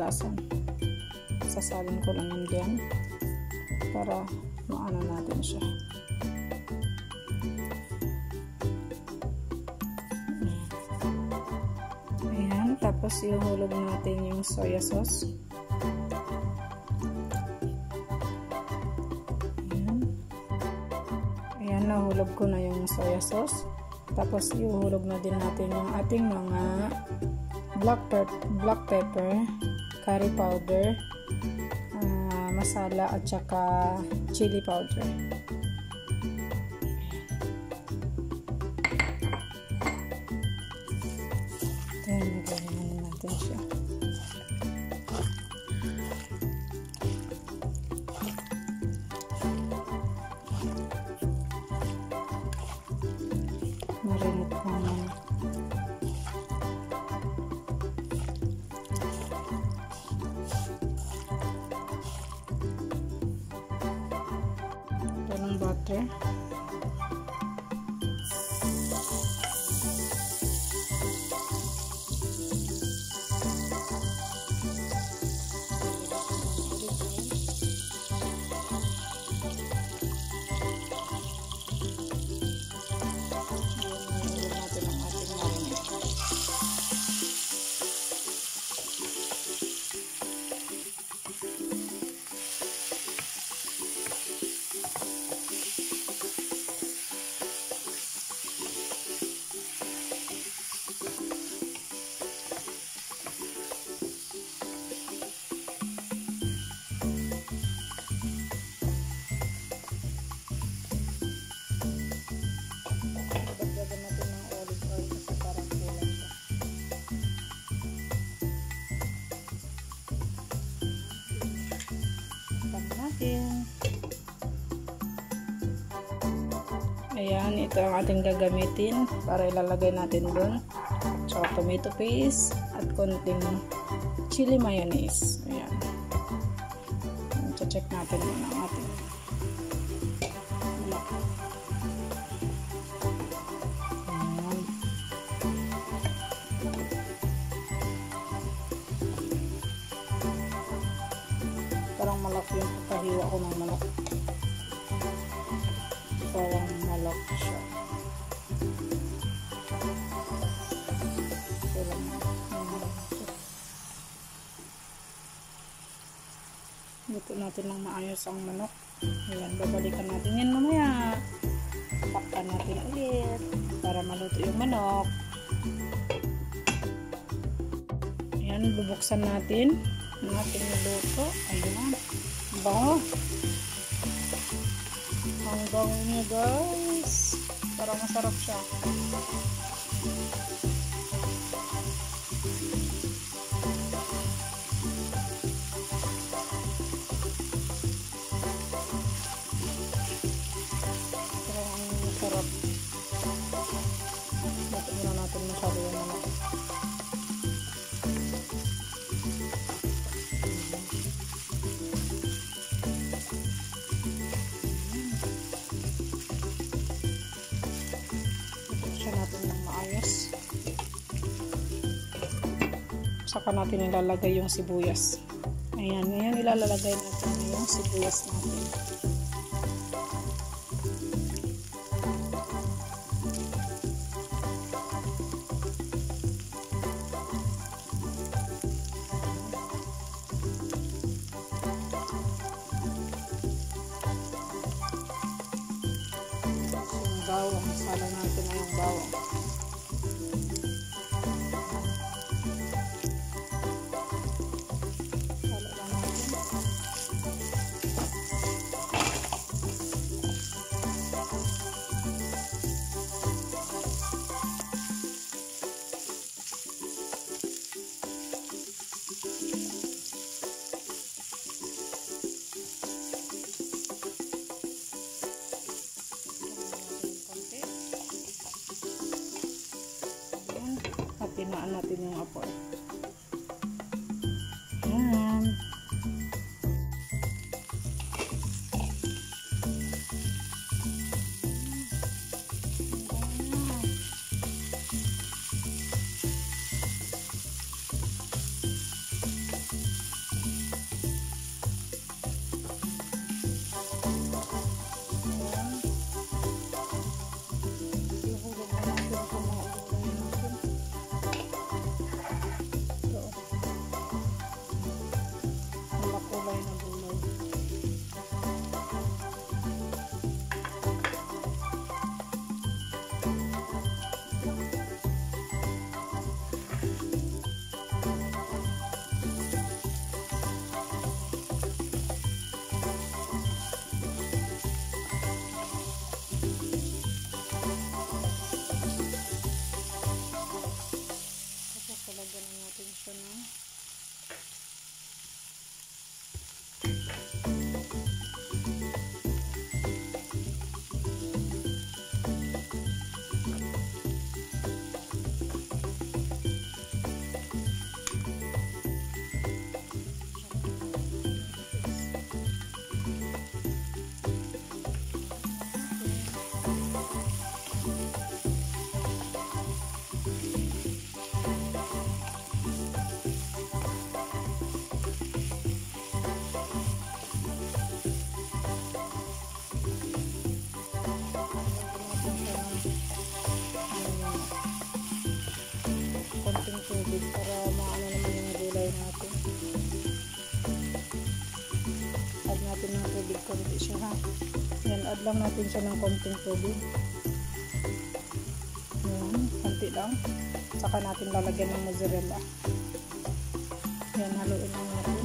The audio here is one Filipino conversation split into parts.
kadalasan. Sasalin ko lang yan dyan para maano natin siya. Ayan, tapos ihulog natin yung soya sauce. Ayan, nahulog ko na yung soya sauce. Tapos ihulog na din natin yung ating mga black pepper, curry powder, masala at saka chili powder. Ayan, nagawin natin siya. Marinate ko naman. Ito ng butter. Ayan, ito ang ating gagamitin para ilalagay natin doon. So, tomato paste at konting chili mayonnaise. Ayan. Check natin muna ang ating manok. Ayan. Parang malaki yung pagkahiwa ko ng manok. Parang malaki siya. Luto natin ng maayos ang manok. Ayan, babalikan natin yan mamaya. Takpan natin ulit para maluto yung manok. Ayan, bubuksan natin ang ating niluto. Ayan, bango. Ang bango niya, guys. Parang masarap siya. Parang masarap. Bakit na natin masyado yung manok. Saka natin ilalagay yung sibuyas. Ayan, ngayon ilalagay natin yung sibuyas natin. Yung bawang, sala natin na yung bawang. Pinaan natin yung apoy. Ayan. Konting tubig para maano naman yung gulay natin. Add natin ng tubig konti siya ha. Yan, add lang natin siya ng konting tubig. Yan, konti lang. Saka natin lalagyan ng mozzarella. Yan, haluin lang natin.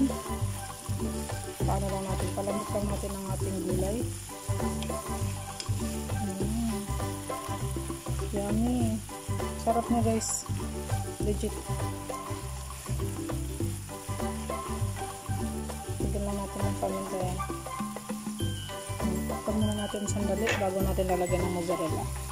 Paano lang natin, palambot lang natin ang ating gulay. Yummy. Sarap niya guys. Legit. Tignan lang natin ng paminta yan. Takpan muna natin sandali bago natin lalagyan ng mozzarella.